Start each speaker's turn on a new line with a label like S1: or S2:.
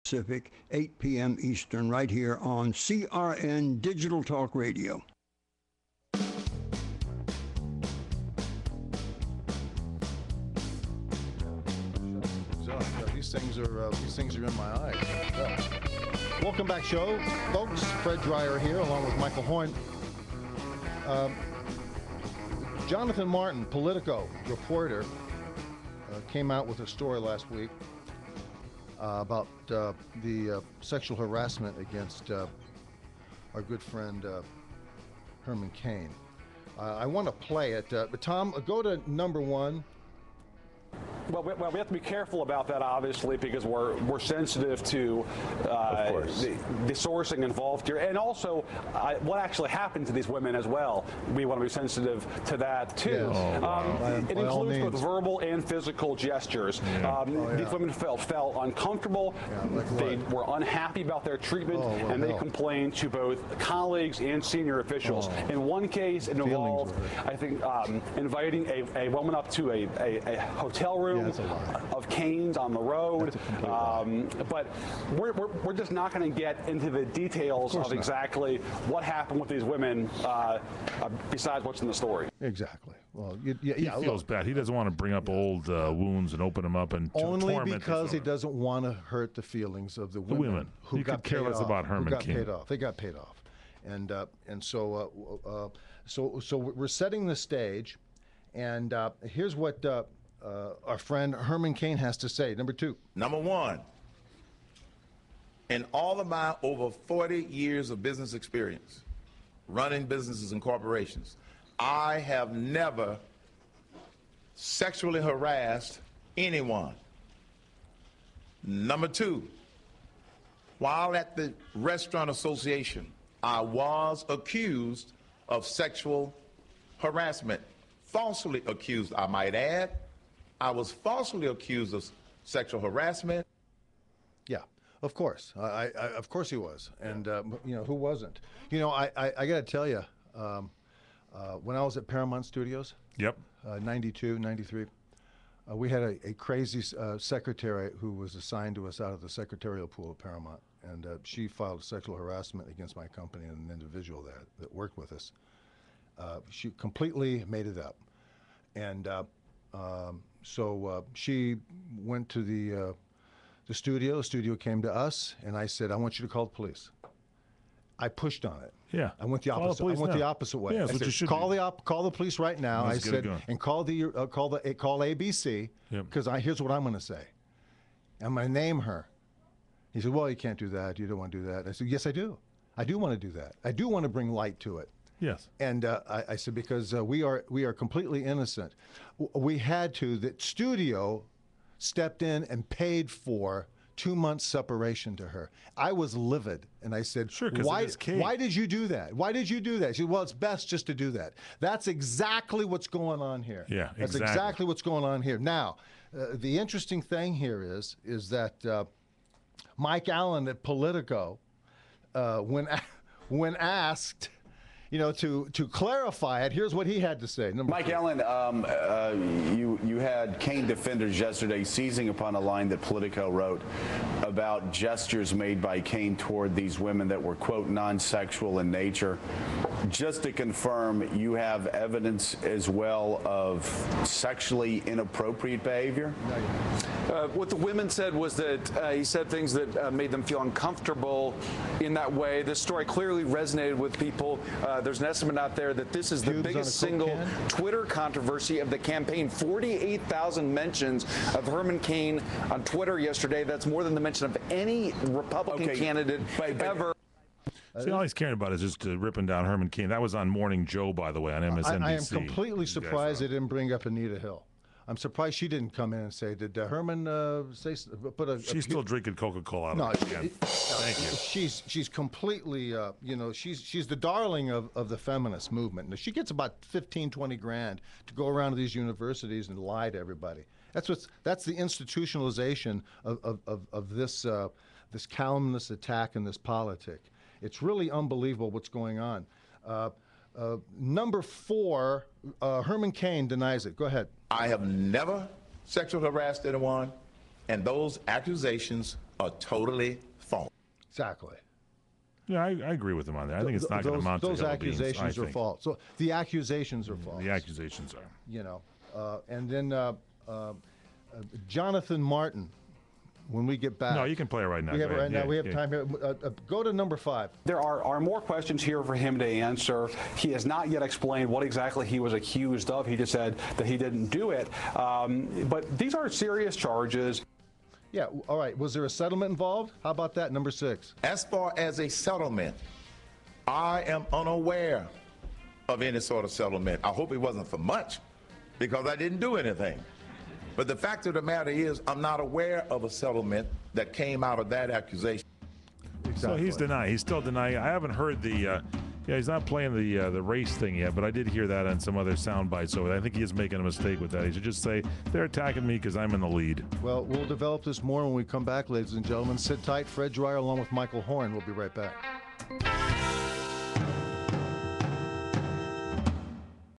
S1: Pacific, 8 p.m. Eastern, right here on CRN Digital Talk Radio.
S2: These things are in my eyes. Welcome back, show, folks. Fred Dreyer here, along with Michael Horn. Jonathan Martin, Politico reporter, came out with a story last week about the sexual harassment against our good friend Herman Cain. I want to play it. But Tom, go to number one.
S3: Well, we have to be careful about that, obviously, because we're sensitive to the sourcing involved here, and also what actually happened to these women as well. We want to be sensitive to that too. Yes. It includes both verbal and physical gestures. These women felt uncomfortable. They were unhappy about their treatment, and they complained to both colleagues and senior officials. In one case, it involved, I think, inviting a woman up to a hotel room of Cain's on the road, but we're just not going to get into the details of exactly what happened with these women besides what's in the story.
S2: Exactly. Well,
S4: he feels bad. He doesn't want to bring up old wounds and open them up and
S2: only because he doesn't want to hurt the feelings of the women who got careless about Herman Cain. Paid off. They got paid off, and so we're setting the stage, and here's what. Our friend Herman Cain has to say. Number two.
S5: Number one, in all of my over 40 years of business experience, running businesses and corporations, I have never sexually harassed anyone. Number two, while at the Restaurant Association, I was accused of sexual harassment. Falsely accused, I might add. I was falsely accused of sexual harassment.
S2: Yeah, of course. Of course he was. And, who wasn't? I got to tell you, when I was at Paramount Studios, 92, 93, we had a crazy secretary who was assigned to us out of the secretarial pool at Paramount. And she filed sexual harassment against my company and an individual there that worked with us. She completely made it up. And so she went to the studio. The studio came to us, and I said, I want you to call the police. I pushed on it.
S4: Yeah.
S2: I went the opposite. I went the opposite way.
S4: Yeah,
S2: I said, call the police right now. I said, and call ABC, because here's what I'm going to say. I'm going to name her. He said, well, you can't do that. You don't want to do that. I said, yes, I do. I do want to do that. I do want to bring light to it.
S4: Yes.
S2: And I said, because we are completely innocent. We had to. The studio stepped in and paid for 2 months separation to her. I was livid, and I said,
S4: sure,
S2: why did you do that? Why did you do that? She said, well, it's best just to do that. That's exactly what's going on here.
S4: Yeah,
S2: That's exactly what's going on here. Now, the interesting thing here is that Mike Allen at Politico, when asked, to clarify it, here's what he had to say.
S6: Mike Allen, you had Cain defenders yesterday seizing upon a line that Politico wrote about gestures made by Cain toward these women that were, quote, non-sexual in nature. Just to confirm, you have evidence as well of sexually inappropriate behavior?
S7: What the women said was that he said things that made them feel uncomfortable in that way. This story clearly resonated with people. There's an estimate out there that this is the biggest single Twitter controversy of the campaign. 48,000 mentions of Herman Cain on Twitter yesterday. That's more than the mention of any Republican candidate ever.
S4: See, all he's caring about is just ripping down Herman Cain. That was on Morning Joe, by the way, on MSNBC.
S2: I am completely surprised they didn't bring up Anita Hill. I'm surprised she didn't come in and say, did Herman
S4: She's still drinking Coca-Cola out of it. Thank you.
S2: She's completely, she's the darling of the feminist movement. Now, she gets about 15, 20 grand to go around to these universities and lie to everybody. That's the institutionalization of this calumnious attack and this politic. It's really unbelievable what's going on. Number 4, Herman Cain denies it. Go ahead.
S5: I have never sexually harassed anyone, and those accusations are totally false.
S2: Exactly.
S4: Yeah, I agree with him on that. I think it's not going to amount to
S2: those
S4: hell beans,
S2: accusations
S4: I
S2: are
S4: think.
S2: false. So the accusations are false.
S4: The accusations are.
S2: You know, and then Jonathan Martin. When we get back.
S4: No, you can play it right now.
S2: We have
S4: Go
S2: it right
S4: ahead.
S2: now.
S4: Yeah,
S2: We have
S4: yeah.
S2: time here. Go to number 5.
S3: There are more questions here for him to answer. He has not yet explained what exactly he was accused of. He just said that he didn't do it. But these are serious charges.
S2: Yeah, all right. Was there a settlement involved? How about that, number 6?
S5: As far as a settlement, I am unaware of any sort of settlement. I hope it wasn't for much, because I didn't do anything. But the fact of the matter is, I'm not aware of a settlement that came out of that accusation.
S4: So he's denying. He's still denying. I haven't heard the. Yeah, he's not playing the race thing yet, but I did hear that on some other sound bites. So I think he is making a mistake with that. He should just say they're attacking me because I'm in the lead.
S2: Well, we'll develop this more when we come back, ladies and gentlemen. Sit tight. Fred Dreyer along with Michael Horn. We'll be right back.